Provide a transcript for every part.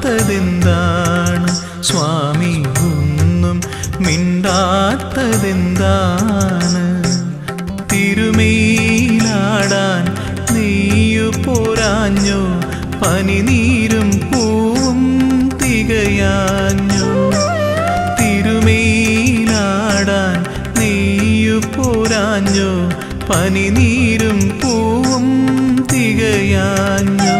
മിണ്ടാത്തതെന്താണ് സ്വാമി ഒന്നും മിണ്ടാത്തതെന്താണ്? തിരുമേലാടാൻ നീയു പോരാഞ്ഞോ, പനിനീരും പൂവും തികയാഞ്ഞോ? തിരുമേലാടാൻ നീയു പോരാഞ്ഞോ, പനിനീരും പൂവും തികയാഞ്ഞോ?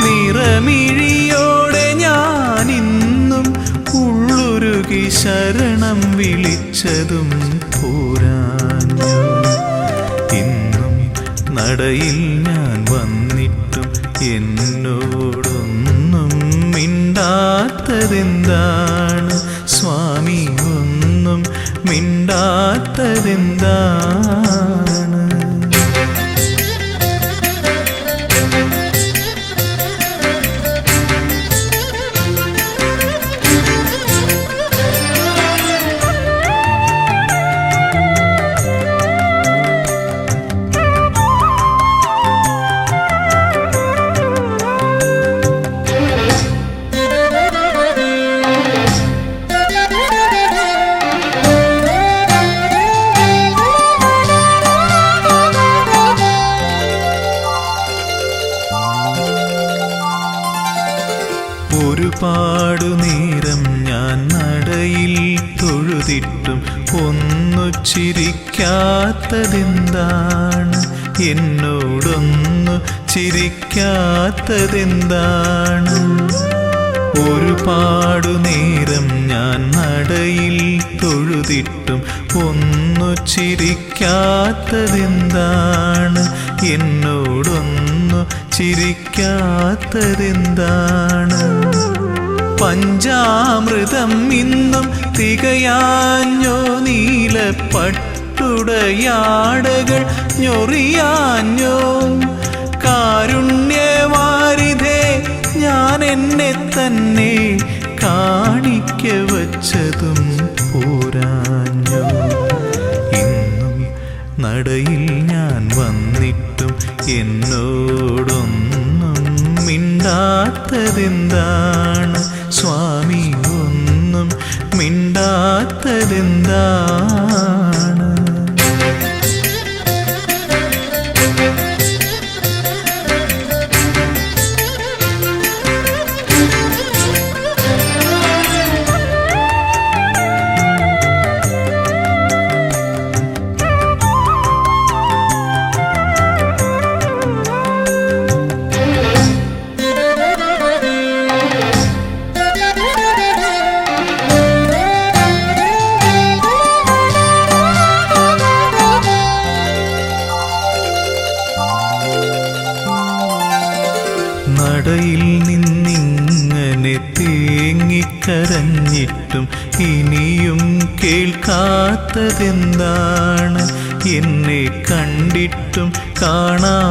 നിറമിഴിയോടെ ഞാനിന്നും ഉള്ളുരുകി ശരണം വിളിച്ചതും പോരാഞ്ഞോ? ഇന്നും നടയിൽ ഞാൻ വന്നിട്ടും എന്നോടൊന്നും മിണ്ടാത്തതെന്താണ് സ്വാമി ഒന്നും മിണ്ടാത്തതെന്താണ്? ഒരുപാടു നേരം ഞാൻ നടയിൽ തൊഴുതിട്ടും ഒന്നു ചിരിക്കാത്തതെന്താണ്? എന്നോടൊന്നു ചിരിക്കാത്തതെന്താണ്? ഒരുപാടു നേരം ഞാൻ നടയിൽ തൊഴുതിട്ടും ഒന്നു ചിരിക്കാത്തതെന്താണ്? എന്നോടൊന്നു ചിരിക്കാത്തതെന്താണ്? പഞ്ചാമൃതം ഇന്നും തികയാഞ്ഞോ, നീലപ്പട്ടുടയാടകൾ ഞൊറിയാഞ്ഞോ? കാരുണ്യവാരിധേ ഞാൻ എന്നെ തന്നെ കാണിക്ക വച്ചതും പോരാഞ്ഞോ? ഇന്നും നടയിൽ ഞാൻ വന്നിട്ടും എന്നോടൊന്നും മിണ്ടാത്തതെന്താണ് സ്വാമി ഒന്നും മിണ്ടാത്തതെന്താണ്? നടയിൽ നിന്നിങ്ങനെ തേങ്ങിക്കരഞ്ഞിട്ടും ഇനിയും കേൾക്കാത്തതെന്താണ്? എന്നെ കണ്ടിട്ടും കാണാത്തതെന്താണ്?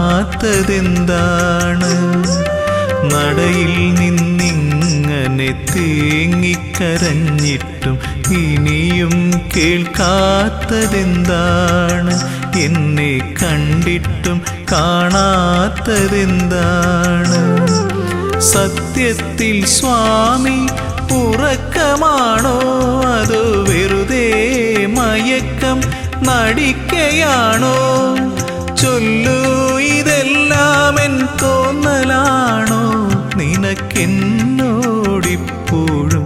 നടയിൽ നിന്നിങ്ങനെ തേങ്ങിക്കരഞ്ഞിട്ടും ഇനിയും കേൾക്കാത്തതെന്താണ്? എന്നെ കണ്ടിട്ടും കാണാത്തതെന്താണ്? സത്യത്തിൽ സ്വാമി ഉറക്കമാണോ, അതോ വെറുതെ മയക്കം നടിക്കയാണോ? ചൊല്ലൂ, ഇതെല്ലാം എൻ തോന്നലാണോ? നിനക്കെന്നോടിപ്പോഴും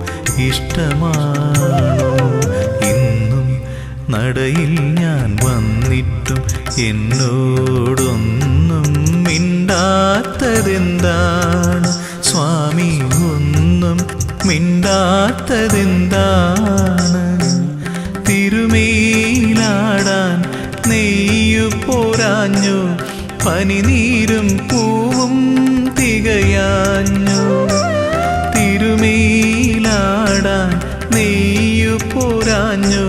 ഇഷ്ടമാണോ? ഇന്നും നടയിൽ ഞാൻ വന്നിട്ടും എന്നോടൊന്നും മിണ്ടാത്തതെന്താണ് സ്വാമി ഒന്നും മിണ്ടാത്തതെന്താണ്? തിരുമേലാടാൻ നെയ്യു പോരാഞ്ഞോ, പനിനീരും പൂവും തികയാഞ്ഞോ? തിരുമേലാടാൻ നെയ്യു പോരാഞ്ഞോ,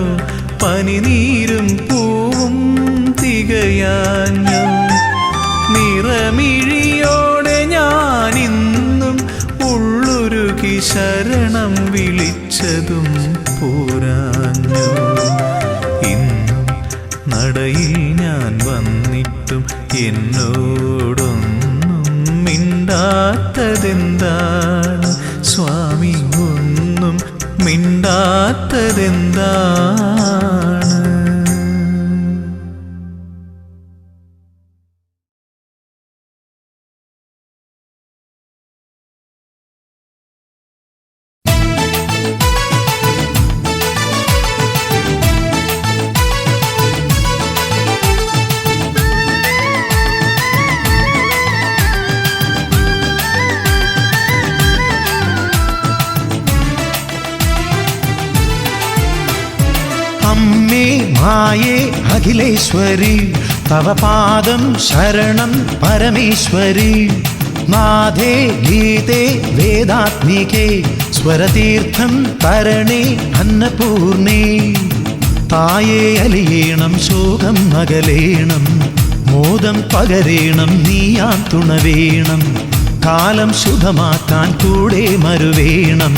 പനിനീരും പൂവും തികയാഞ്ഞോ? നിറമിഴിയോടെ ഞാനിന്നും ഉള്ളുരുകി ശരണം വിളിച്ചതും പോരാഞ്ഞോ? ഇന്നും നടയിൽ ഞാൻ വന്നിട്ടും എന്നോടൊന്നും മിണ്ടാത്തതെന്താണ് അമ്മേ മായേ അഖിലേശ്വരി തവ പാദം ശരണം പരമേശ്വരി നാഥേ ഗീതേ വേദാത്മികേ സ്വരതീർത്ഥം തരണേ അന്നപൂർണേ തായേ അലിയേണം ശോകം അകലേണം മോദം പകരേണം നീയാൻ തുണവേണം കാലം ശുഭമാക്കാൻ കൂടെ മരുവേണം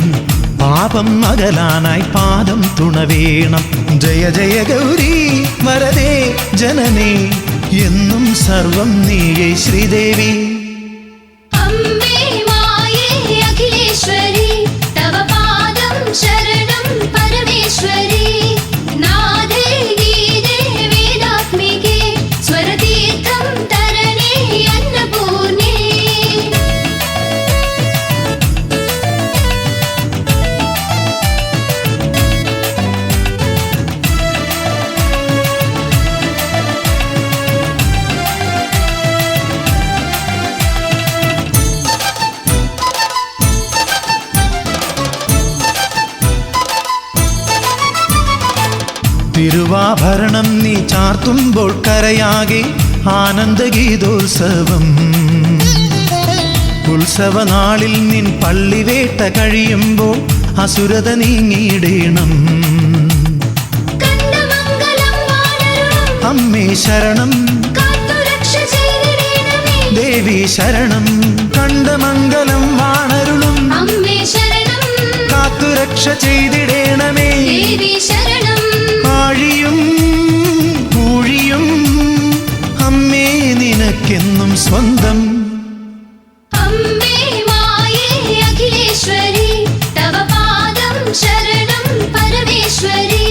പാപം അകലാനായി പാദം തുണവേണം ജയ ജയ ഗൗരി വരദേ ജനനേ എന്നും സർവം നീയേ ശ്രീദേവി അമ്മേ മായേ അഖിലേശ്വരി തവ പാദം ശരണം പരമേശ്വരി നാഥേ ഗീതേ വേദാത്മികേ സ്വരതീർത്ഥം തരണേ അന്നപൂർണേ തിരുവാഭരണം നീ ചാർത്തുമ്പോൾ കരയാകെ ആനന്ദഗീതോത്സവം ഉത്സവനാളിൽ നിൻ പള്ളിവേട്ട കഴിയുമ്പോൾ അസുരത നീങ്ങിയിടേണം അമ്മേ ശരണം ദേവി ശരണം കണ്ടമംഗലം വാണരുളും കാത്തുരക്ഷ ചെയ്തിടേണമേ ആഴിയും പൂഴിയും അമ്മേ നിനക്കെന്നും സ്വന്തം അമ്മേ മായേ അഖിലേശ്വരി തവ പാദം ശരണം പരമേശ്വരി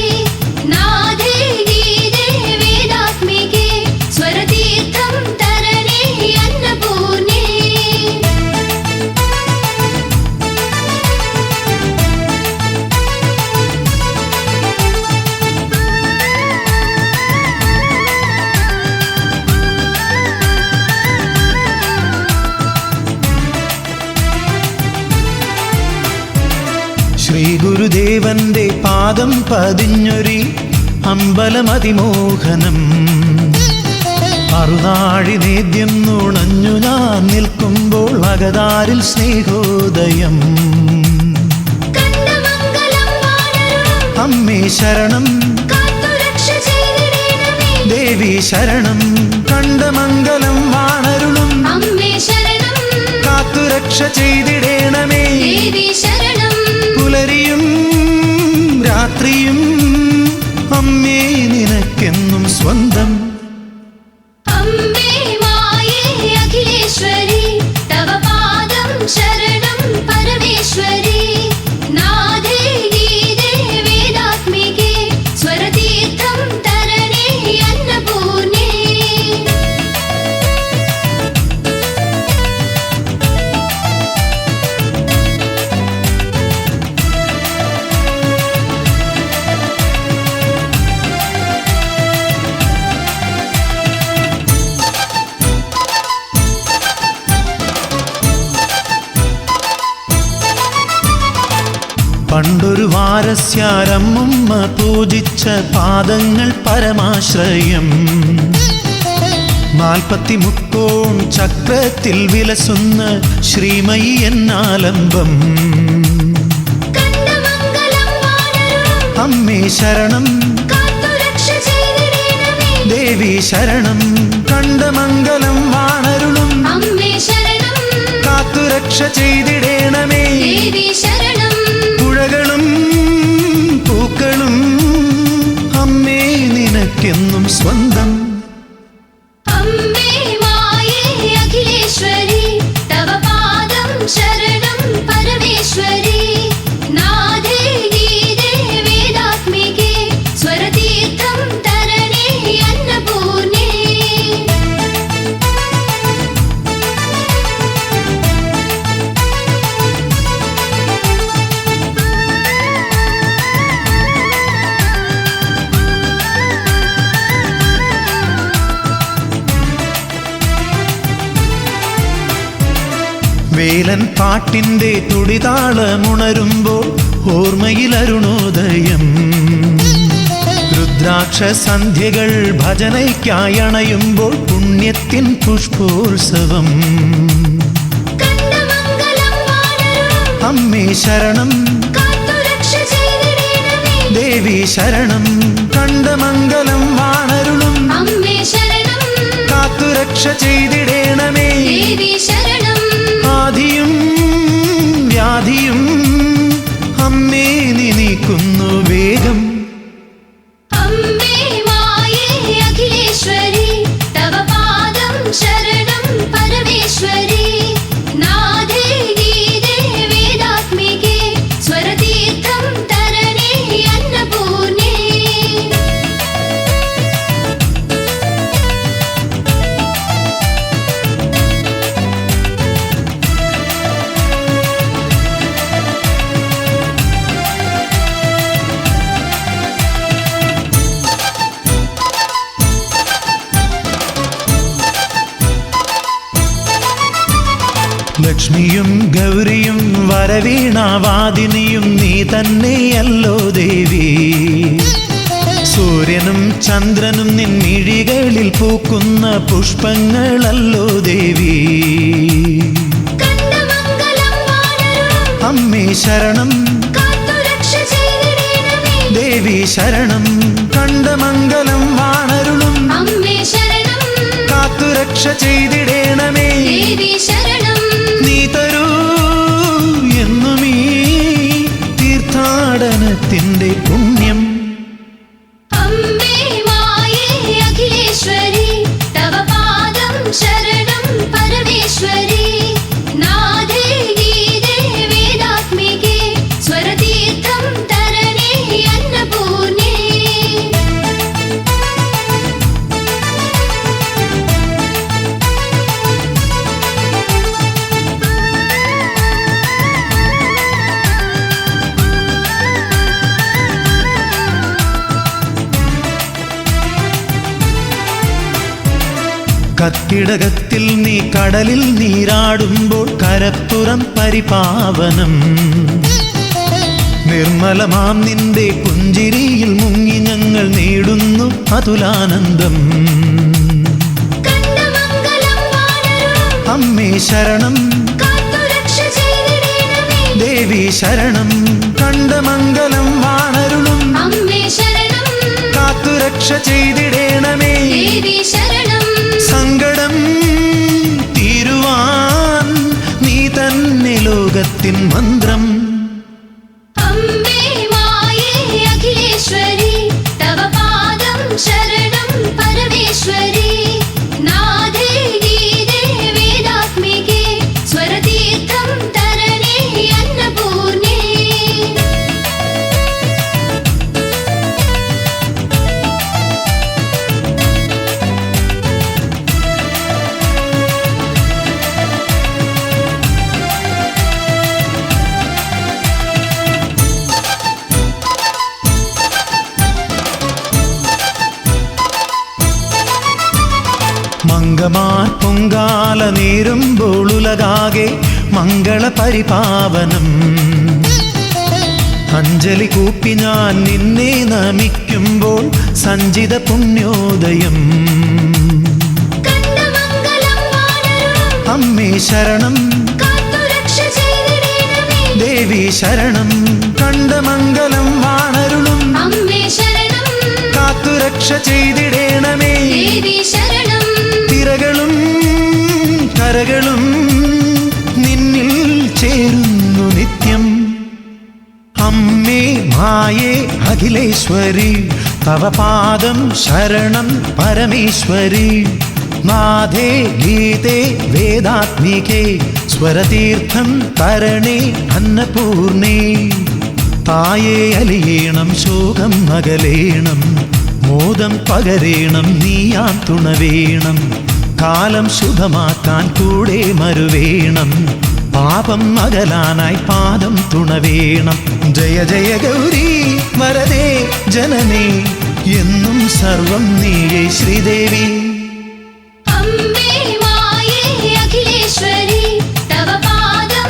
നാഥേ ഗീതേ വേദാത്മികേ സ്വരതീർത്ഥം തരണേ അന്നപൂർണേ ശ്രീ ഗുരുദേവന്റെ പാദം പതിഞ്ഞൊരി അമ്പലമതിമോഹനം അറുനാഴി നേദ്യം നുണഞ്ഞു ഞാൻ നിൽക്കുമ്പോൾ അകതാരിൽ സ്നേഹോദയം അമ്മേ ശരണം ദേവി ശരണം കണ്ടമംഗലം വാണരുളും കാത്തുരക്ഷ ചെയ്തിടേണമേ പുലരിയും രാത്രിയും അമ്മേ നിനക്കെന്നും സ്വന്തം അമ്മേ മായേ അഖിലേശ്വരി തവ പാദം ശരണം പരമേശ്വരി നാഥേ ഗീതേ വേദാത്മികേ സ്വരതീർത്ഥം തരണേ അന്നപൂർണേ പണ്ടൊരു വാരസ്യാരമ്മുമ്മ പൂജിച്ച പാദങ്ങൾ പരമാശ്രയം 40 ചക്രത്തിൽ വിലസുന്ന ശ്രീമയി എന്നാലംബം അമ്മേ ശരണം ദേവി ശരണം കണ്ടമംഗലം വാണരുളും കാത്തുരക്ഷ ചെയ്തിടേണമേ പുഴകളും പൂക്കളും അമ്മേ നിനക്കെന്നും സ്വന്തം അമ്മേ മായേ അഖിലേശ്വരി തവ പാദം ശരണം പരമേശ്വരി നാഥേ ഗീതേ വേലൻ പാട്ടിന്റെ തുടിതാളമുണരുമ്പോൾ ഓർമ്മയിൽ അരുണോദയം. രുദ്രാക്ഷ സന്ധ്യകൾ ഭജനയ്ക്കായി അണയുമ്പോൾ പുണ്യത്തിൻ പുഷ്പോത്സവം. അമ്മേ ശരണം, ദേവി ശരണം, കണ്ടമംഗലം വാണരുളും അമ്മേ ശരണം, കാത്തുരക്ഷ ചെയ്തിടേണമേ. ദേവി ശരണം, ആദിയും വ്യാധിയും അമ്മേ നീ നീക്കുന്നു വേഗം. അമ്മേ മായേ അഖിലേശ്വരി, തവ പാദം ശരണം പരമേശ്വരി. നാദേ ഗീതേ വേദാത്മികേ, സ്വരതീർത്ഥം തരണേ അന്നപൂർണേ. ലക്ഷ്മിയും ഗൗരിയും വരവീണാവാദിനിയും നീ തന്നെയല്ലോ ദേവി. സൂര്യനും ചന്ദ്രനും നിൻമിഴികളിൽ പൂക്കുന്ന പുഷ്പങ്ങളല്ലോ ദേവി. അമ്മേ ശരണം, ദേവി ശരണം, കണ്ടമംഗലം വാണരുളും അമ്മേ ശരണം, കാത്തുരക്ഷ ചെയ്തിടേണമേ. ദേവി ശരണം, നീ തരൂ എന്നുമീ തീർത്ഥാടനത്തിന്റെ പുണ്യം. അമ്മേ മായേ അഖിലേശ്വരി, തവ പാദം ശരണം പരമേശ്വരി. നാദേ ഗീതേ വേദാത്മികേ, സ്വരതീർത്ഥം തരണേ അന്നപൂർണേ. കത്തിടകത്തിൽ നീ കടലിൽ നീരാടുമ്പോൾ കരപ്പുറം പരിപാവനം. നിർമ്മലമാം നിന്റെ പുഞ്ചിരിയിൽ മുങ്ങി ഞങ്ങൾ നേടുന്നു അതുലാനന്ദം. അമ്മേ ശരണം, ദേവി ശരണം, കണ്ടമംഗലം വാണരുളും അമ്മേ ശരണം, കാത്തുരക്ഷ ചെയ്തിടേണമേ. ദേവി ശരണം, സങ്കടം തീരുവാൻ നീ തന്നെ ലോകത്തിൻ മന്ത്രം. അമ്മേ മായേ അഖിലേശ്വരി, തവ പാദം ശരണം പരമേശ്വരി. നാദേ ഗീതേ വേദാത്മികേ, സ്വരതീർത്ഥം തരണേ അന്നപൂർണേ. മംഗമാർ പൊങ്കാല നേരുമ്പോൾ ഉലകാകെ മംഗള പരിപാവനം. അഞ്ജലി കൂപ്പി ഞാൻ നിന്നെ നമിക്കുമ്പോൾ സഞ്ചിത പുണ്യോദയം. അമ്മേ ശരണം, ദേവി ശരണം, കണ്ടമംഗലം വാണരുളും അമ്മേ ശരണം, കാത്തുരക്ഷ ചെയ്തിടേണമേ. ദേവി ശരണം, തിരകളും കരകളും നിന്നിൽ ചേരുന്നു നിത്യം. അമ്മേ മായേ അഖിലേശ്വരി, തവ പാദം ശരണം പരമേശ്വരി. നാദേ ഗീതേ വേദാത്മികേ, സ്വരതീർത്ഥം തരണേ അന്നപൂർണേ. തായേ അലിയേണം, ശോകം അകലേണം, മോദം പകരേണം, നീയാം തുണവേണം. കാലം ശുഭമാക്കാൻ കൂടെ മരുവേണം, പാപം അകലാനായി പാദം തുണവേണം. ജയ ജയ ഗൗരി വരദേ ജനനേ, എന്നും സർവം നീയേ ശ്രീദേവി. അമ്മേ മായേ അഖിലേശ്വരി, തവ പാദം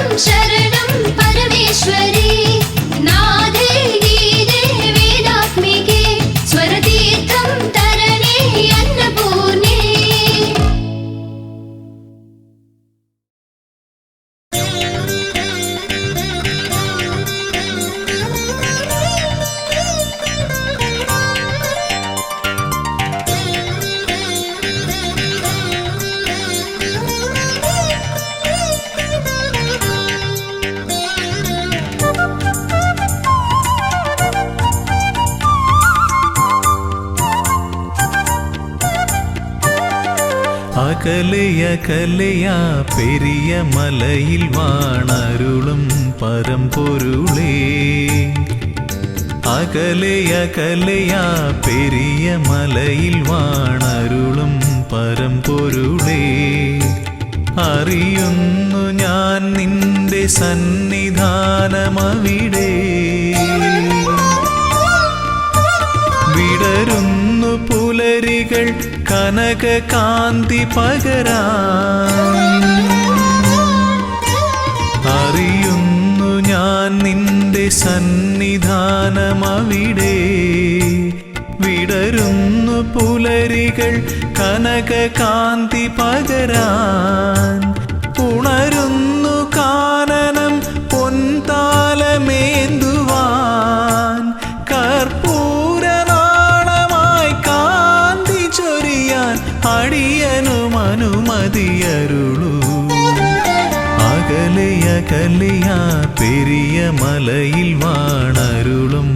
അകലെയകലെയാ പെരിയ മലയിൽ വാണരുളും പരമ്പൊരുളേ. അകലെയകലെയാ പെരിയ മലയിൽ വാണരുളും പരമ്പൊരുളേ. അറിയുന്നു ഞാൻ നിന്റെ സന്നിധാനമവിടെ. വിടരുന്നു പുലരികൾ കനകകാന്തി പകരാൻ. അറിയുന്നു ഞാൻ നിന്റെ സന്നിധാനമവിടെ. വിടരുന്നു പുലരികൾ കനകകാന്തി പകരാൻ. ഉണരുന്നു കാനനം പൊൻതാലമേന്തുവാൻ. കർപ്പൂരനാളമായി കാന്തി ചൊരിയാൻ അടിയനും അനുമതിയരുളൂ. അകലെയകലെയാ പെരിയ മലയിൽ വാണരുളും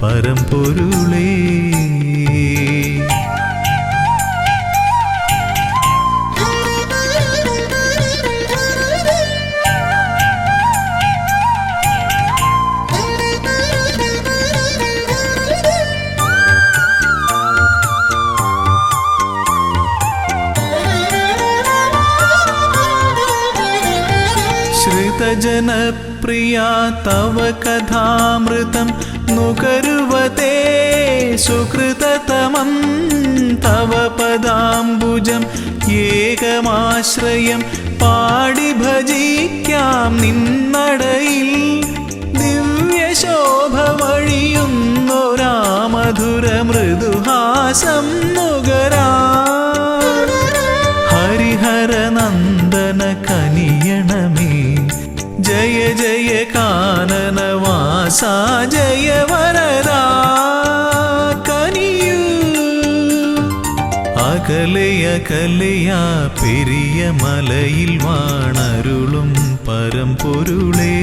പരമ്പൊരുളേ. ശ്രുതജനപ്രിയ തവ കഥാമൃതം നുകരുവതേ സുകൃതതമം. തവ പദാംബുജം ഏകമാശ്രയം പാടി ഭജിക്കാം നിന്നടയിൽ. ദിവ്യശോഭ വഴിയുന്നൊരാ മധുര മൃദുഹാസം നുകരാ. ഹരിഹരനന്ദന കനിയണമേ ജയ ജയ കാനനവാസ ജയ വരദാ കനിയൂ. അകലെയകലെയാ പെരിയ മലയിൽ വാണരുളും പരമ്പൊരുളേ.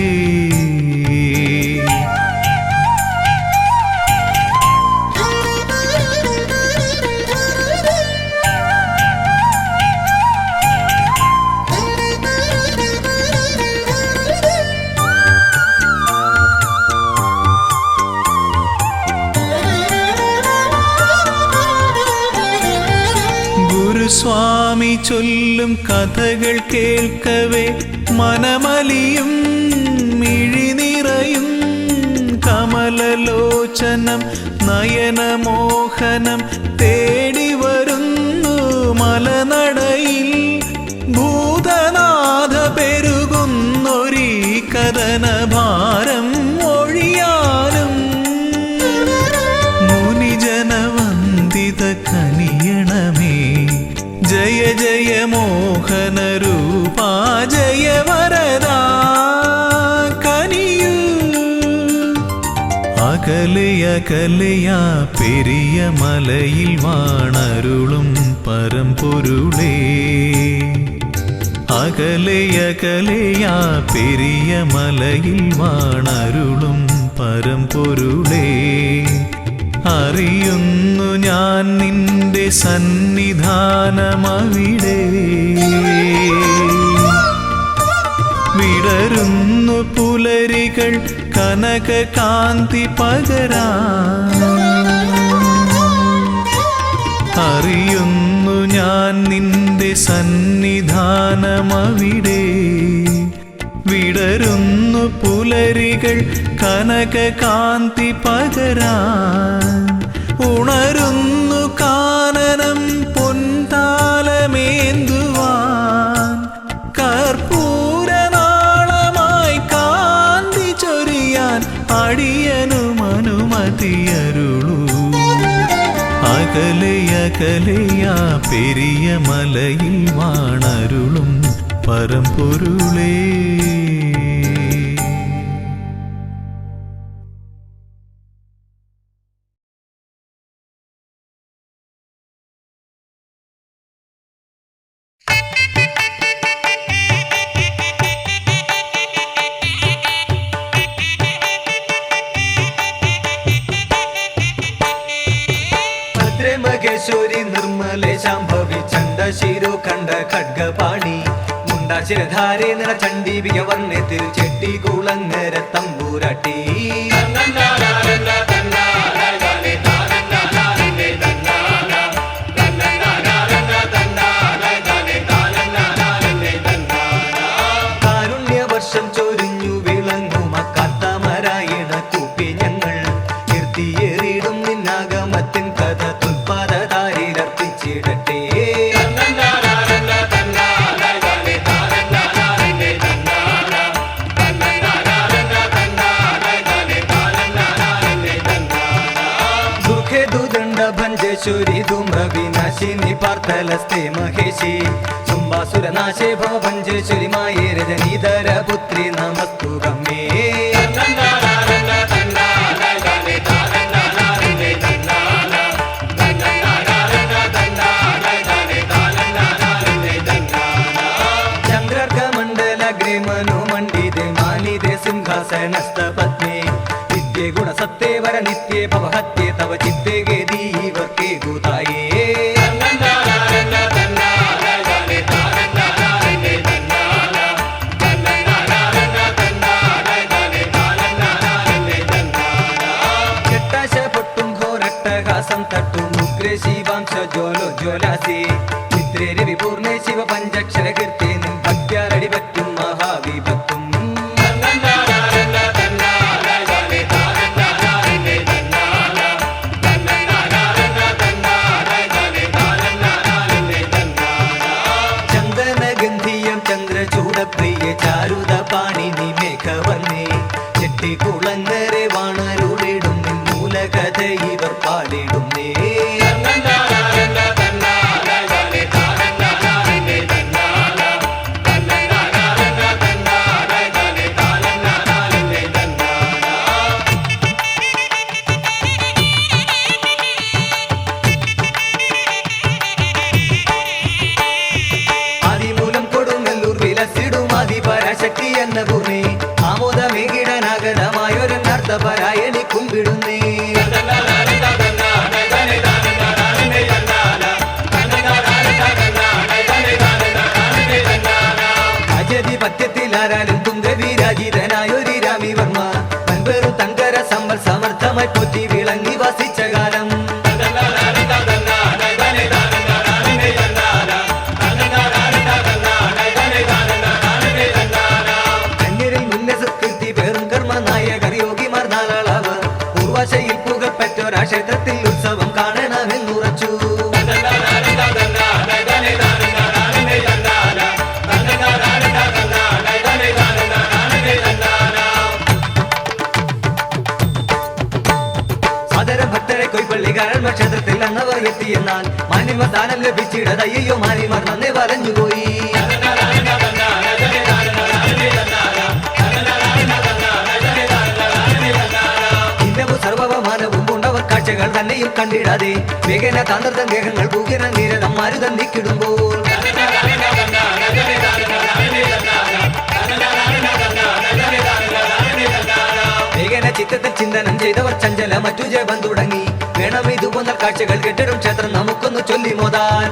സ്വാമി ചൊല്ലും കഥകൾ കേൾക്കവേ മനമലിയും മിഴിനിറയും. കമലലോചനം നയനമോഹനം തേടി വരുന്നു മലനടയിൽ. ഭൂതനാഥ പെരുകുന്നൊരീ കഥനഭാരം ഒഴിയാനും. മുനിജനവന്ദിത കനിയണമേ ജയ ജയ മോഹന രൂപാ ജയ വരദാ കനിയൂ. അകലെയകലെയാ പെരിയ മലയിൽ വാണരുളും പരമ്പൊരുളേ. അകലെയകലെയാ പെരിയ മലയിൽ വാണരുളും പരമ്പൊരുളേ. അറിയുന്നു ഞാൻ നിന്റെ സന്നിധാനമവിടെ. വിടരുന്നു പുലരികൾ കനകകാന്തി പകരാൻ. അറിയുന്നു ഞാൻ നിന്റെ സന്നിധാനമവിടെ. വിടരുന്നു പുലരികൾ കനകകാന്തി പകരാൻ. ഉണരുന്നു കാനനം പൊൻതാലമേന്തുവാൻ. കർപ്പൂരനാളമായി കാന്തി ചൊരിയാൻ അടിയനും അനുമതിയരുളൂ. അകലെയകലെയാ പെരിയ മലയിൽ വാണരുളും പരമ്പൊരുളേ. ഭദ്രേ മഹേശ്വരി നിർമ്മലേ ശാംഭവി ചണ്ഡ ശിരോഖണ്ഡ ഖഡ്ഗപാണി മുണ്ടാശിരധാരെ നിറ ചണ്ഡീപിക വർണ്ണ തിരുചെട്ടി കുളങ്ങര തമ്പൂരാട്ടി കാരുണ്യവർഷം ചൊരിഞ്ഞു വിളങ്ങും അക്കാത്തമരായണ കൂപ്പി ഞങ്ങൾ കീർത്തിയേറിയിടും നിന്നാഗമത്തിൻ കഥ തുൽപാദാരിലർപ്പിച്ചിടട്ടെ. ഭഞ്ജേശ്വരി ധൂമ്രവിനാശിനി പാർത്ഥലസ്തേ മഹേശി ശുംഭാസുരനാശേ ഭവ ഭഞ്ജേശ്വരി മായേ രജനീധര പുത്രി നമസ്തു ഗമ്യേ. ചന്ദ്രർക്കമണ്ഡലഗ്രേ മനോമണ്ഡിതേ മാനിതേ സിംഹാസനസ്ഥ പത്മേ നിത്യേ ഗുണസത്തേ വര നിത്യേ ഭവഹത്യേ തവ ചിത്തേ ഗേദീവർക്കേ ഗുതായേ. ജട്ടാശപൊട്ടും ഘോരട്ടഹാസം തട്ടും ഉഗ്രേ ശിവാംശ ജ്വലോ ജ്വലാസി ചിത്രേ രവിപൂർണേ ശിവ പഞ്ചക്ഷര കീർത്തേ നിൻ ഭക്ത്യാരടി പറ്റും മഹാവിഭക്തും. ചന്ദ്രചൂടപ്രിയ ചാരുത പാണിനി മേഘവർണ്ണേ ചെട്ടിക്കുളങ്ങരെ വാണരുളിടും നിൻ മൂലകഥ ഇവർ പാടിടുന്നേ. പരാശക്തി എന്ന പൂർണ്ണി ആമോദമേകിടനാഗതമായൊരു നർത്തപരായണി കുമ്പിടുന്നേ. അജതിപത്യത്തിലാരാലും തുങ്കവീരാജിതനായൊരു രാമിവർമ്മ പൻപേറു തങ്കര സമ്പൽ സമർത്ഥമായി പൊറ്റി വിളങ്ങി വസിച്ച കാലം. പൂർവാശയിൽ പുകപ്പെട്ടൊരാ ക്ഷേത്രത്തിൽ ഉത്സവം കാണണമെന്നുറച്ചു. സാദര ഭക്തരെ കൊയ്പള്ളി കാരന്മ ക്ഷേത്രത്തിൽ അന്നവർ എത്തിയെന്നാൽ മാന്യമ ദാനം ലഭിച്ചിടത് അയ്യോ മാനിമാർ നന്നെ വലഞ്ഞുപോയി. സർവമാനവും പൂണ്ടവർ കാഴ്ചകൾ തന്നെയും കണ്ടിടാതെ വേഗന താന്ത്രം ഗേഹങ്ങൾ പൂകിന നീരതം മാരുതം നീക്കിടുമ്പോൾ വേഗന ചിത്തത്തിൽ ചിന്തനം ചെയ്തവർ ചഞ്ചല മറ്റു ജപം തുടങ്ങി. വേണം ഇതുപോന്ന കാഴ്ചകൾ കെട്ടിടും ക്ഷേത്രം നമുക്കൊന്ന് ചൊല്ലി മോതാൻ.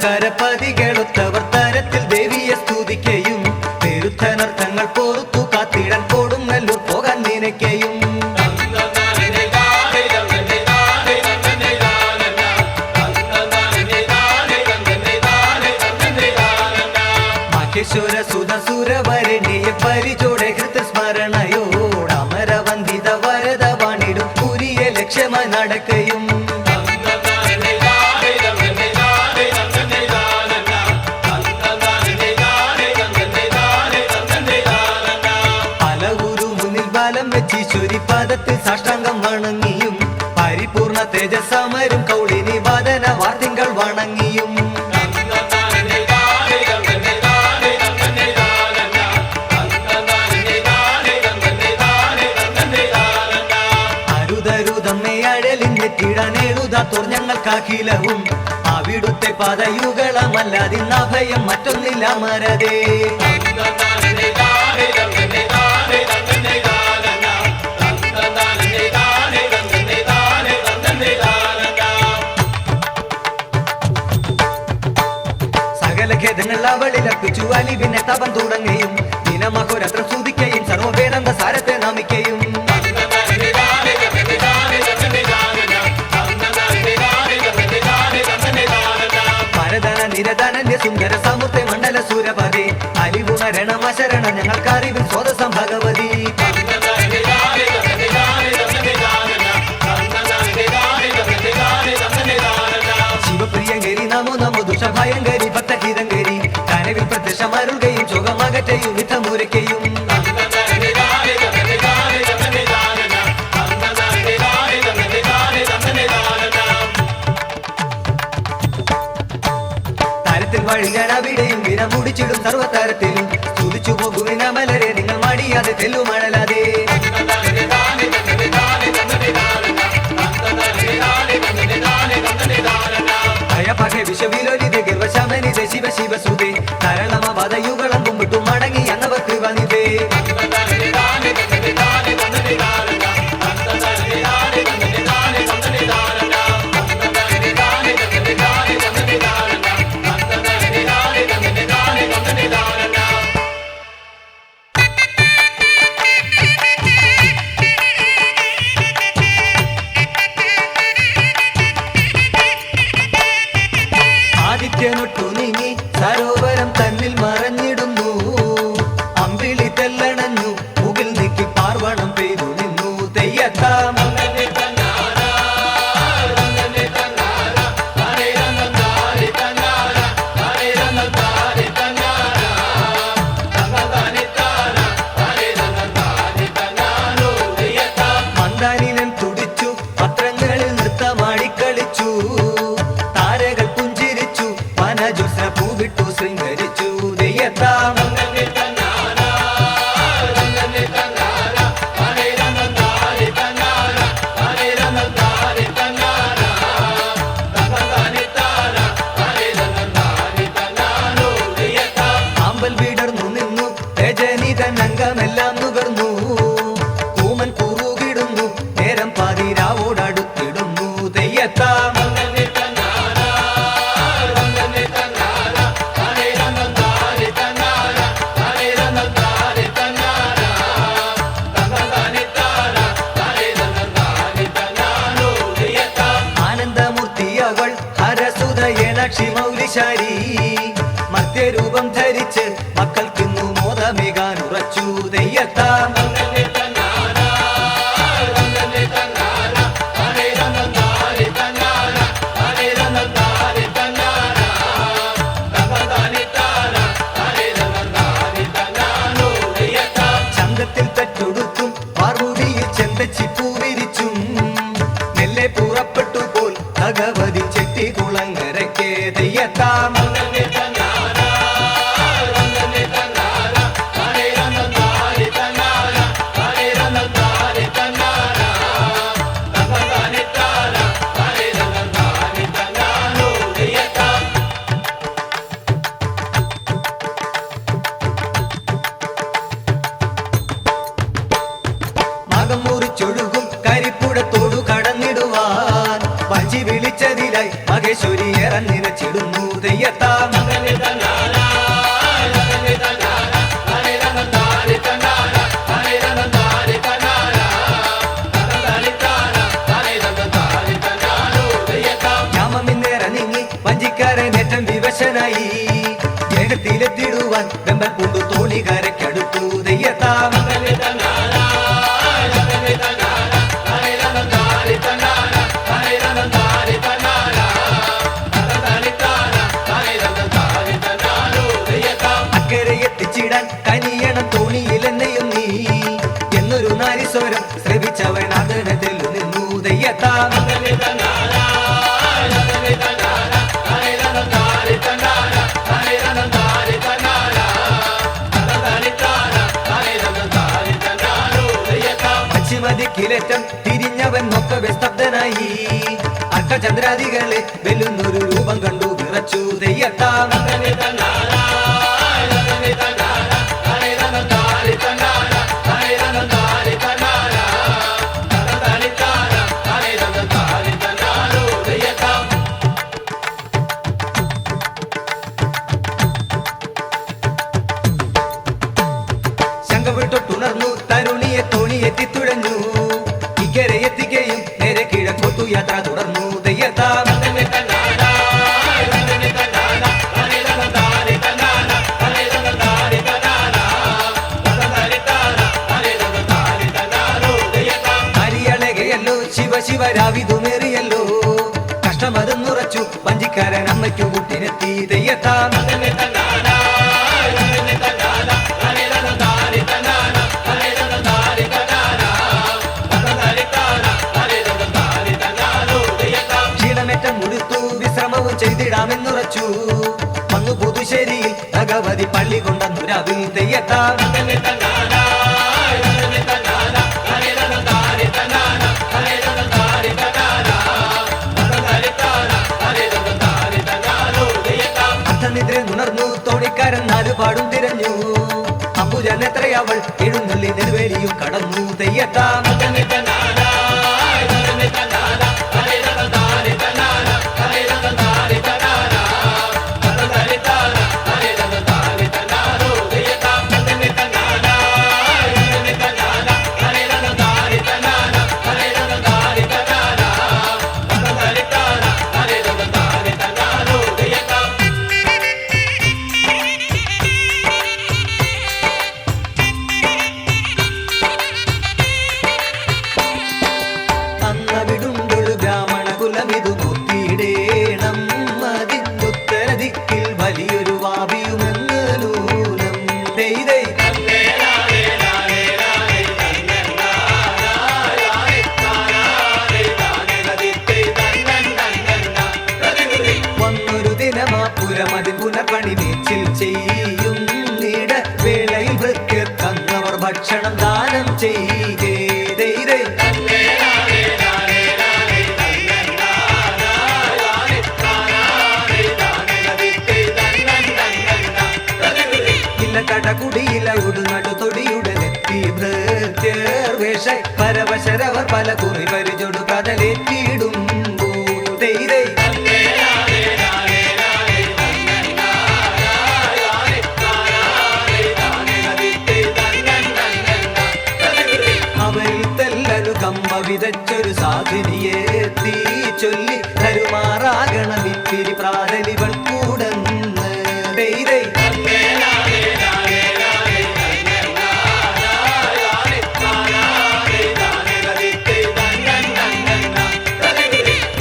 കരപതികളുത്തവർ തരത്തിൽ ദേവിയെ സ്തുതിക്കയും പെരുത്തനർത്ഥങ്ങൾ പോർത്തു കാത്തിടൻ കൊടുങ്ങല്ലൂർ പോകാൻ നിനക്കയും. ഞങ്ങൾക്കഖിലവും അവിടുത്തെ പദയുകളമല്ലാതിന്ന ഭയം മറ്റൊന്നില്ല മരതേ. സകല ഖേദങ്ങൾ അവളിലർപ്പിച്ചു അലിവിനെ തപം തുടങ്ങുകയും ദിനമഹോരത്ര സ്തുതിക്കുകയും സർവവേദാന്ത സാരത്തെ നമിക്കുകയും പരധന നിരധനന്യ സുന്ദര സമുദ്ര മണ്ഡല സൂരപതി അലിവുണരണം അശരണം ഞങ്ങൾക്കറിവിൽ സ്രോതസം ഭഗവതി. ശിവപ്രിയങ്കരി നമോ നമോ ദുഷഭയങ്കരി ഭക്തഗീതങ്കരി കനവിൽ പ്രത്യക്ഷമരുകയും ചുഖമകറ്റയും വിധമുരയ്ക്കയും തരത്തിൽ വഴി ഞാൻ അവിടെയും വിനം മുടിച്ചിടും സർവ്വതരത്തിലും സ്തുതിച്ചു പോകുവിന മലരെ നിങ്ങൾ മടിയാതെ തെല്ലുമഴലാതെ. ഭയപകെ വിശ്വവിലോലിതെ ഗർവശമനിതെ ശിവ ശിവസുതേ തരളമവതയുകളം കുമ്പിട്ടു മടങ്ങി എന്നവർക്ക് വനിതേ. ആദിത്യനൊട്ടു നീങ്ങി സരോവരം തന്നിൽ മറഞ്ഞിടുന്നു അമ്പിളി തെല്ലണഞ്ഞു മുകിൽ നീക്കി പാർവണം പെയ്തു നിന്നു തെയ്യത്താം. മന്ദാനിലൻ തുടിച്ചു പത്രങ്ങളിൽ നൃത്തമാടിക്കളിച്ചു താരകൾ പുഞ്ചിരിച്ചു വനജുസ്ര പൂവിട്ടു ശൃംഗരിച്ചു തെയ്യത്താം. ആമ്പൽ വിടർന്നു നിന്നു രജനിതൻ അംഗമെല്ലാം നുകർന്നു കൂമൻ കൂറുകിടുന്നു നേരം പാതിരാവോടടുത്തിടുന്നു തെയ്യത്താം. ആനന്ദമൂർത്തി അവൾ ഹരസുതയണക്ഷി മൗലിശാരി മധ്യരൂപം ധരിച്ച് മക്കൾക്കിന്നു മോദമേകാനുറച്ചു തെയ്യത്താം. ചന്തത്തിൽ തറ്റൊടുത്തും പാർമുടിയിൽ ചെന്തച്ചിപ്പൂ വിരിച്ചും നെല്ലെ പുറപ്പെട്ടു പോൽ ഭഗവതി ചെട്ടികുളങ്ങരയ്ക്ക് തെയ്യത്താം. മകം മുറിച്ചൊഴുകും കരിപ്പുടത്തോടു കടന്നിടുവാൻ വഞ്ചി വിളിച്ചതിലായി മഹേശ്വരി ഇറന്നിരച്ചിടുന്നു തെയ്യത്താം. യാമമിന്നേറെ നീങ്ങി വഞ്ചിക്കാരനേറ്റം വിവശനായി ദേഹത്തിലെത്തിടുവാൻ വെമ്പൽ പൂണ്ടു തോണിക്കാരക്കടുത്തു തെയ്യത്താം. വെല്ലുന്നൊരു രൂപം കണ്ടു വിറച്ചു തെയ്യത്താം. ശംഖവിട്ടൊട്ടുണർന്നു തരുണിയെ തോണിയെത്തിത്തുഴഞ്ഞു. ഇക്കരെ എത്തിക്കുകയും നേരെ കിഴക്കോട്ടു യാത്ര തുടർന്നു തെയ്യത്താം. അരിയളകയല്ലോ ശിവ ശിവരാവിതുമേറിയല്ലോ. കഷ്ടമതെന്നുറച്ചു വഞ്ചിക്കാരൻ അമ്മയ്ക്കു കൂട്ടിനെത്തി തെയ്യത്താം. വിശ്രമവും ചെയ്തിടാമെന്നുറച്ചു വന്നു പുതുശ്ശേരിയിൽ ഭഗവതി പള്ളി കൊണ്ടുരാവിൽ തെയ്യത്താം. അർദ്ധനിദ്ര ഉണർന്നു തോണിക്കാരൻ നാലുപാടും തിരഞ്ഞു. അമ്പുജനെത്രയവൾ എഴുന്നള്ളി നെടുവേലിയും കടന്നു തെയ്യത്താം. വലിയൊരു വാവിയുമെന്ന് നൂനം തെയ്തേ. വന്നൊരു ദിനമാപുരമതി പുനർപണി മേച്ചിൽ ചെയ്യും നീട വേളയിൽ ഭൃത്യർ തന്നവർ ഭക്ഷണം ദാനം ചെയ്യേ തെയ്തേ. കടകുടിയില ഉടുനടു തൊടിയുടെ നെറ്റി ഭൃത്യർ വേഷ പരവശരവർ പല കുറി പരിചൊടു കടലേറ്റിടുമ്പോ തെയ്തേ. അവരിൽ തെല്ലൊരു കമ്പ വിതച്ചൊരു സാധിനിയെ തീ ചൊല്ലി തരുമാറാകണമിത്തിരി പ്രാതലിവൾ കൂടന്ന് തെയ്തേ.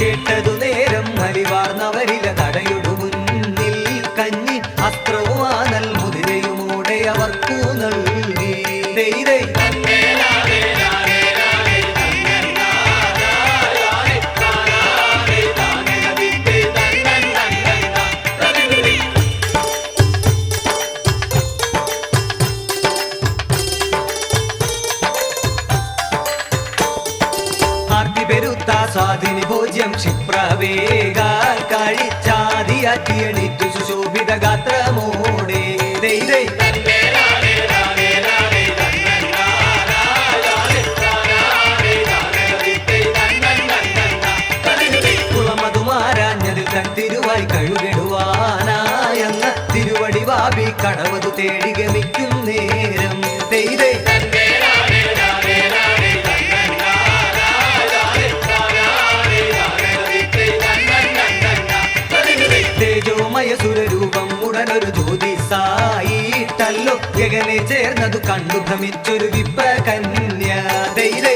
കേട്ടതു നേരം മലിവാർന്നവരില തടയൊടു മുന്നിൽ കഞ്ഞി അസ്ത്രവുമാനൽ മുതിരയുമൂടെ അവർക്കു നൽകി തെയ്തേ. സ്വാതിനി ഭോജ്യം ക്ഷിപ്രവേഗ കഴിച്ചാതിയറ്റിയണിറ്റു സുശോഭിത ഗാത്രമോടെ തെയ്തേ. കുളമതുമാരാഞ്ഞതിൽ തൻ തിരുവായി കഴുകിടുവാനായങ്ങ് തിരുവടി വാപി കടവതു തേടി ഗമിക്കും നേരം തെയ്തേ. സുരരൂപം ഉടനൊരു ജ്യോതിസായിട്ടല്ലോ ഗഗനെ ചേർന്നതു കണ്ടു ഭ്രമിച്ചൊരു വിപ്ര കന്യ തെയ്തേ.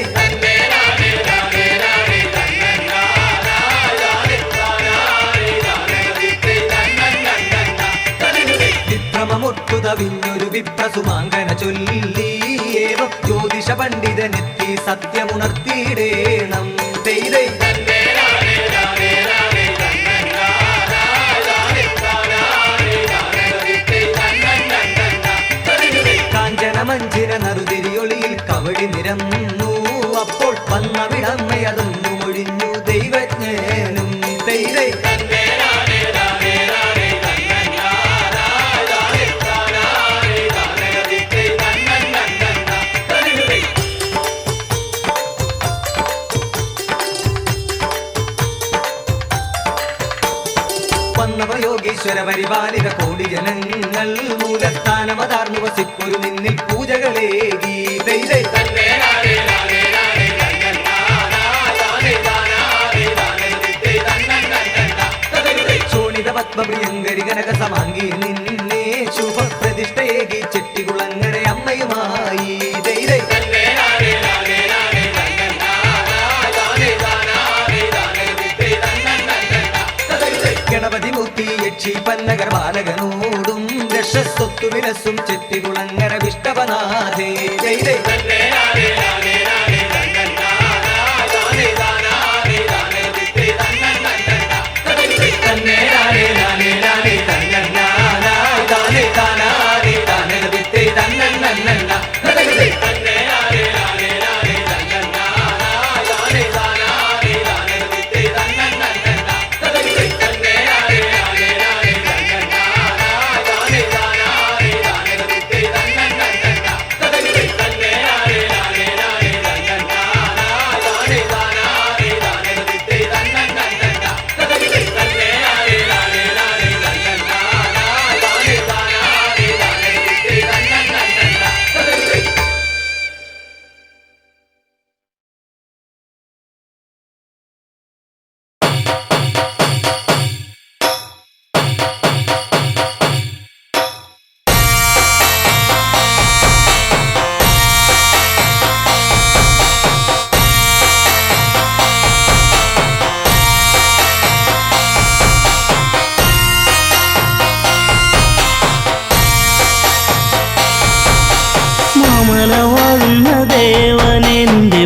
വിഭ്രമമൊട്ടു തവിഞ്ഞൊരു വിപ്രസുമാങ്കന ചൊല്ലിയേവം ജ്യോതിഷ പണ്ഡിതനെത്തി സത്യമുണർത്തിയിടേണം തെയ്തേ. മഞ്ചിര നറുതിരിയൊളിയിൽ കവടി നിരന്നു അപ്പോൾ വന്നവിടമ്മയതൊന്നു മൊഴിഞ്ഞു ദൈവജ്ഞനും തെയ്തേ. വന്നവ യോഗീശ്വര പരിപാലിത കോടി ജനങ്ങൾ മൂലസ്ഥാനമതാർന്നു വസിപ്പൊരു നിന്നിൽ പൂജകളേകി ശോണിത പത്മപ്രിയങ്കരി കനക സമാംഗി നിന്നെ ശുഭപ്രതിഷ്ഠയേകി ചെട്ടികുളങ്ങര അമ്മയുമായി ഗണപതി മൂർത്തി യക്ഷി പന്നകർ ബാലകനോടും രക്ഷസ്വത്തു വിലസും ചെട്ടികുളങ്ങര വിഷ്ടവനാഥേ ജയ്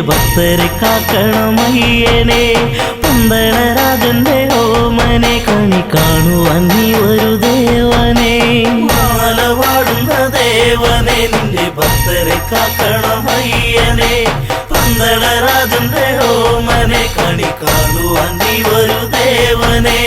ഭക്തരെ കാക്കണമയ്യനെ പന്തളരാജന്റെ ഓമനെ കണി കാണുവാൻ നീ ഒരു ദേവനെ മാല പാടുന്ന ദേവനെ നിന്റെ ഭക്തരെ കാക്കണമയ്യനെ പന്തളരാജന്റെ ഓമനെ കണി കാണുവാൻ നീ ഒരു ദേവനെ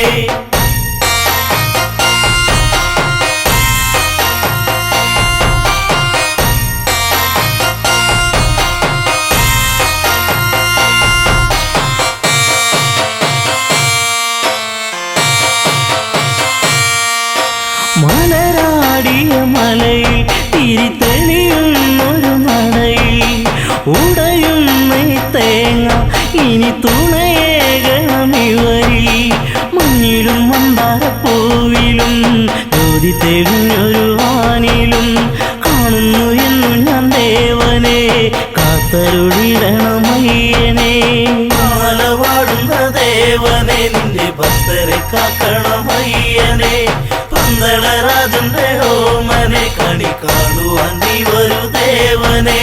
മലരാടിയ മലയിൽ തിരിതെളിയുന്നൊരു നടയിൽ ഉടയുന്ന തേങ്ങ ഇനി തുണയേകണമിവരിൽ മഞ്ഞിലും മന്ദാരപ്പൂവിലും ജ്യോതി തെളിഞ്ഞൊരു വാനിലും കാണുന്നു എന്നു ഞാൻ ദേവനെ കാത്തരുളിടണമയ്യനെ മാല പാടുന്ന ദേവനെ നിന്റെ ഭക്തരെ കാക്കണമയ്യനെ പന്തളരാജന്റെ ഓമനെ കണി കാണുവാൻ നീ ഒരു ദേവനെ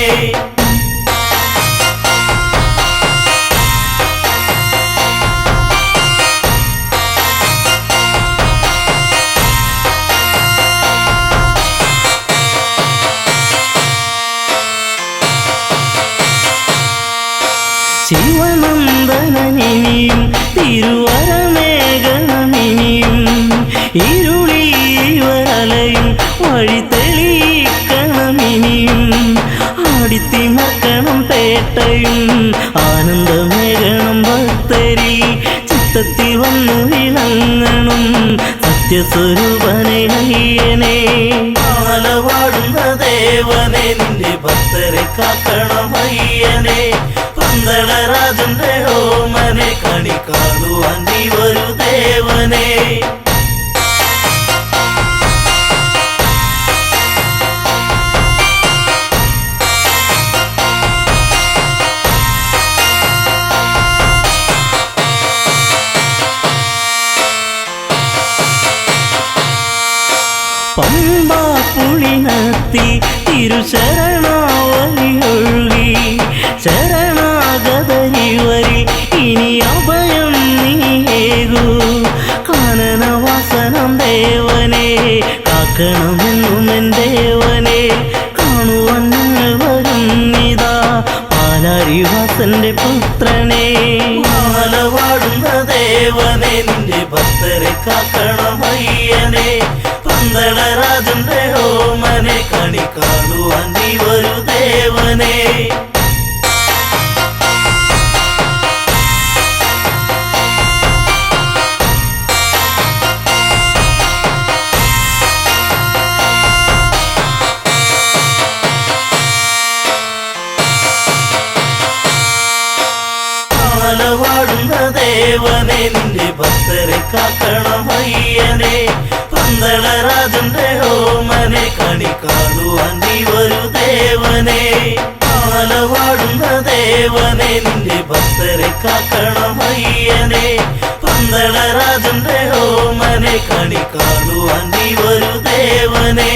ശിവനന്ദനിനിയും തിരുവരമേഘനമിനിയും ഇരുളിവരലയും വഴി തെളിയിക്കണമിനിയും ആടിത്തിമർക്കണം പേട്ടയും ആനന്ദമേകണം ഭക്തരി ചിത്തത്തിൽ വന്നു വിളങ്ങണം സത്യസ്വരൂപനെ അയ്യനെ മാല പാടുന്ന ദേവനെ നിന്റെ ഭക്തരെ കാക്കണമയ്യനെ പന്തളരാജന്റെ ഓമനെ കണി കാണുവാൻ നീ ഒരു ദേവനെ പമ്പാ പുളിനത്തി തിരുശരണാവലി ഒഴുകി ശരണാഗതരിവരി ഇനി അഭയം നീയേകൂ കാനനവാസനം ദേവനെ കാക്കണമെന്നും എൻ ദേവനെ കാണുവാൻ ഞങ്ങൾ വരുന്നിതാ പാലാരിവാസന്റെ പുത്രനെ മാല പാടുന്ന ദേവനെ നിന്റെ ഭക്തരെ കാക്കണമയ്യനെ പന്തളരാജന്റെ ഓമനെ കണി കാണുവാൻ നീ ഒരു ദേവനെ ഭക്തരെ കാക്കണം അയ്യനെ. പന്തളരാജന്റെ ഓമനെ കണി കാണുവാൻ നീ വരൂ ദേവനെ. മാല വാഴുന്ന ദേവനെ നിന്റെ ഭക്തരെ കാക്കണം അയ്യനെ. പന്തളരാജന്റെ ഓമനെ കണി കാണുവാൻ നീ വരൂ ദേവനെ.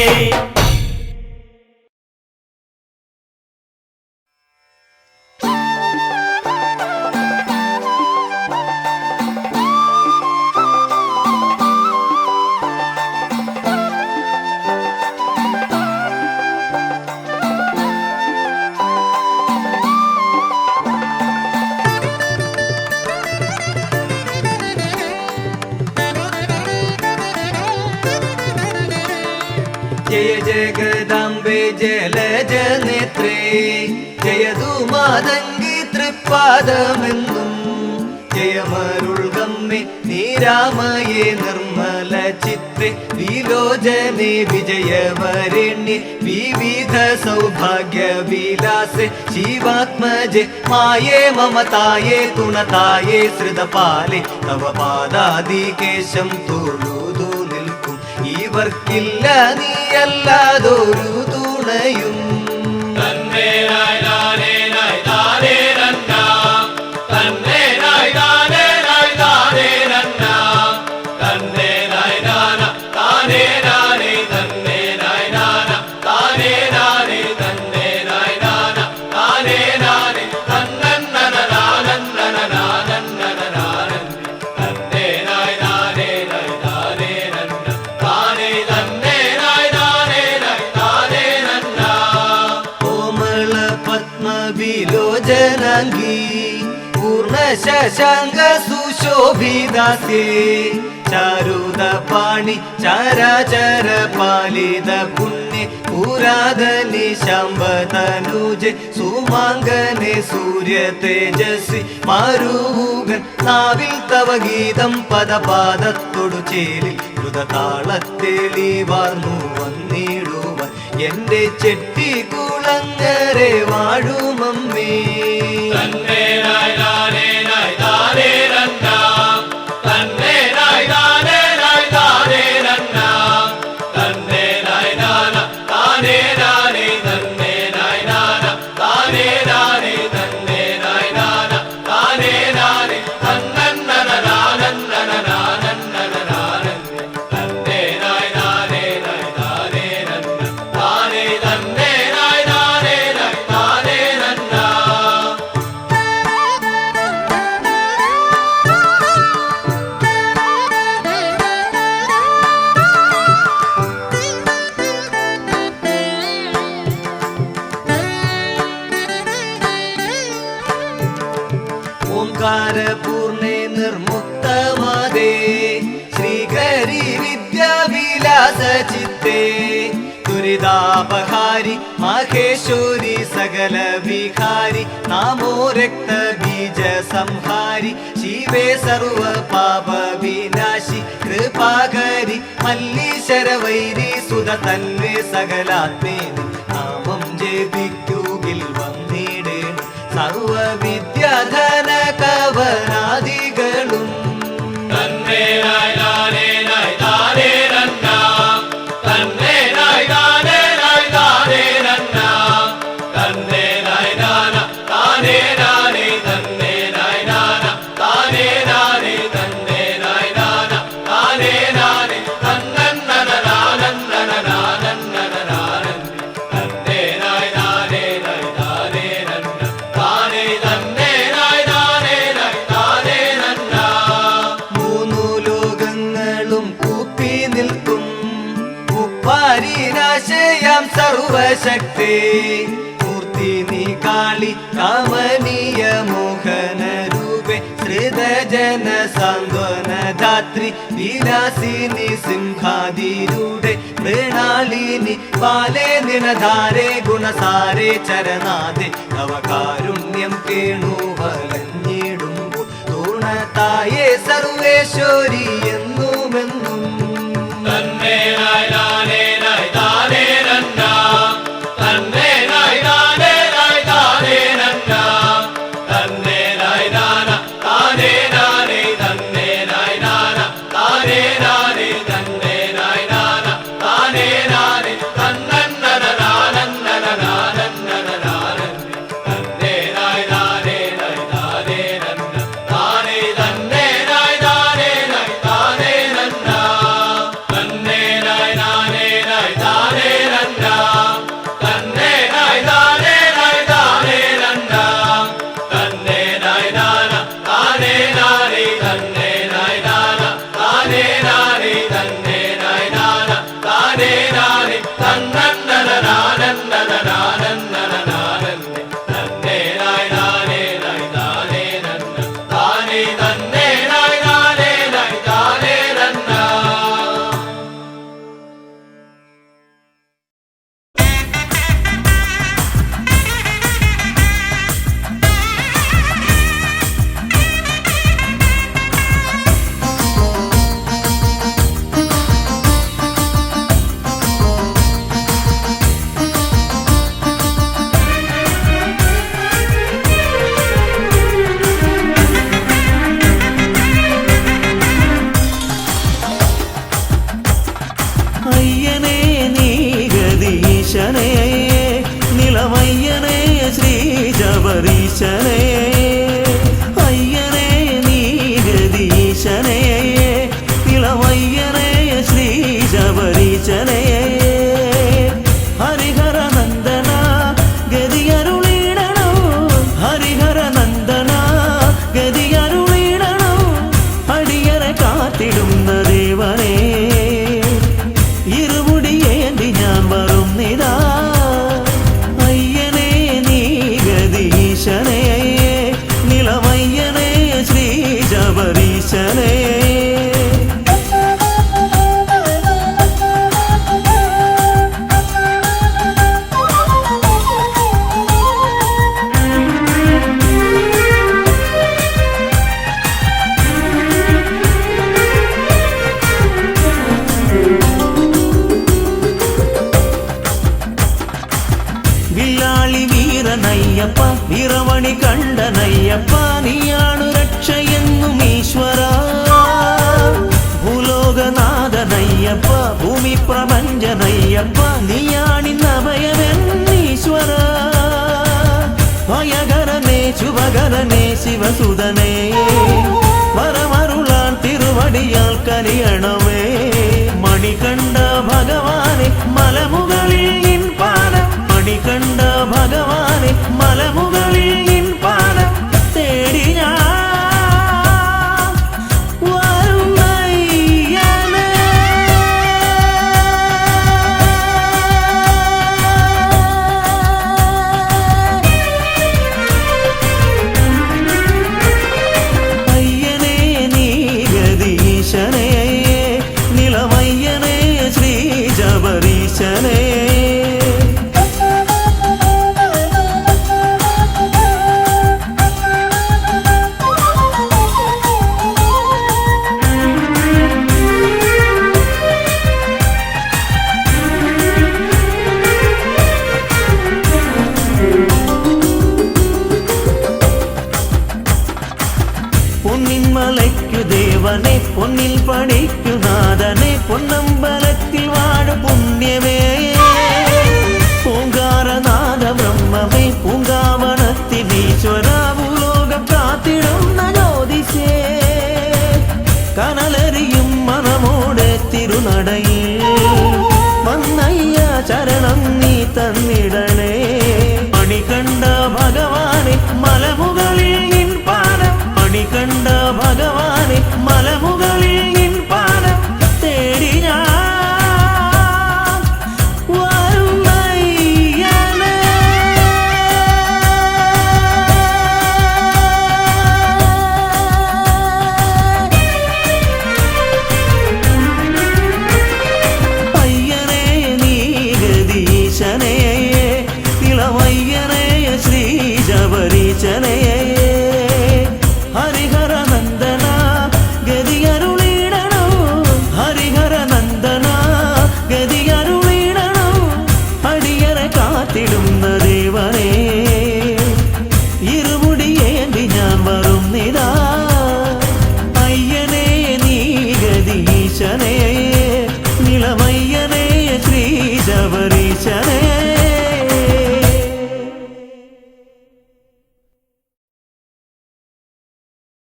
ജയ ജഗദാംബെ ജലജ നേത്രേ ജയതു മാതങ്കി തൃപ്പാദമെന്നും ജയമരുൾഗമ്മെ നീരാമയേ നിർമ്മല ചിത്രേ വിലോചനെ വിജയവരണ്യെ വിവിധ സൗഭാഗ്യ വിലാസെ ശിവാത്മജെ മായേ മമതായേ തുണതായേ ശ്രുതപാലേ തവ പാദാദികേശം തൊഴുതു നിൽക്കും ഇവർക്കില്ല നീയല്ലാതൊരു തുണയും. വിലോചനാംഗി പൂർണ്ണ ശശാങ്ക സുശോഭിദാസേ ചാരുത പാണി ചരാചര പാലിത പുണ്യ പുരാതനി ശംഭതനുജെ സുമാംഗനെ സൂര്യ തേജസ്വി മാരൂകൻ നാവിൽ തവ ഗീതം പദപാദത്തൊടു ചേലിൽ ദ്രുതതാളത്തേളി വാർന്നു വന്നിടുവാൻ എന്റെ ചെട്ടിക്കുളങ്ങരെ വാഴുമമ്മേ. ഓംകാരപൂർണേ നിർമുക്തമാദേ ശ്രീകരി വിദ്യാവിലാസ ചിത്തേ ദുരിതാപഹാരി മഹേശ്വരി സകല വിഹാരി നാമോ രക്തബീജ സംഹാരി ശിവേ സർവ പാപ വിനാശി കൃപാകരി മല്ലീശ്വരവൈരി സുത തന്വേ സകലാത്മേനി നാമം ജപിക്കുകിൽ വന്നിടേണം സർവ വിദ്യാധന കവനാദികളും. പരിനാശയാം സർവശക്തേ മൂർത്തി നീ കാളി കമനീയ മോഹന രൂപേ ശ്രിതജന സാന്ത്വനദാത്രി വിലാസിനി സിംഹാതിരൂഢേ മൃണാളിനി ബാലേ നിനധാരേ ഗുണസാരേ ചരനാഥേ തവ കാരുണ്യം കേണു വലഞ്ഞിടുമ്പോൾ തൂണതായേ സർവേശ്വരി എന്നുമെന്നും. അയ്യനേ നീ ഗതീശനേ നിലമയ്യനേ ശ്രീ ശബരീശനേ അയ്യനേ നീ ഗതീശനേ നിലമയ്യനേ ശ്രീ ശബരീശനേ ഹരിഹര നന്ദന ഗതിയരുളിടണോ ഹരിഹര നന്ദന ഗതിയരുളിടണോ അടിയറെ കാത്തിടുന്ന ദേവനേ ഇരുമുടിയേന്തി ഞാൻ വരുന്നിതാ അയ്യനേ നീ ഗതീശനേ നിലമയ്യനേ ശ്രീ ശബരീശനേ വില്ലാളി വീരനയ്യപ്പ വീരമണി കണ്ടനയ്യപ്പ നീയാണു രക്ഷയെന്നും ഈശ്വര ഭൂലോകനാഥനയ്യപ്പ ഭൂമി പ്രപഞ്ചനയ്യപ്പ നീയാണിന്നഭയമെന്നീശ്വര ഭയകരനേ ശുഭകരനേ ശിവസുതനേ വരമരുളാൻ തിരുവടിയാൽ കനിയണമേ മണികണ്ഠ ഭഗവാനെ മലമുകളിൽ നിൻ പാദം മണികണ്ഠ ഭഗവാനെ മലമുകളിൽ നിൻ പാദം തേടി ഞാൻ വരുന്നയ്യനേ. അയ്യനേ നീ ഗതീശനേ നിലമയ്യനേ ശ്രീ ശബരീശനേ പൊന്നിൻ മലയ്ക്കു ദേവനെ പൊന്നിൽ പണിക്കു നാഥനെ പൊന്നമ്പലത്തിൽ വാഴു പുണ്യമേ പൂങ്കാരനാഥ ബ്രഹ്മമേ പൂങ്കാവനത്തിനീശ്വര ഭൂലോകം കാത്തിടുന്ന ജ്യോതിഷേ കനലരിയും മനമോടെ തിരുനടയിൽ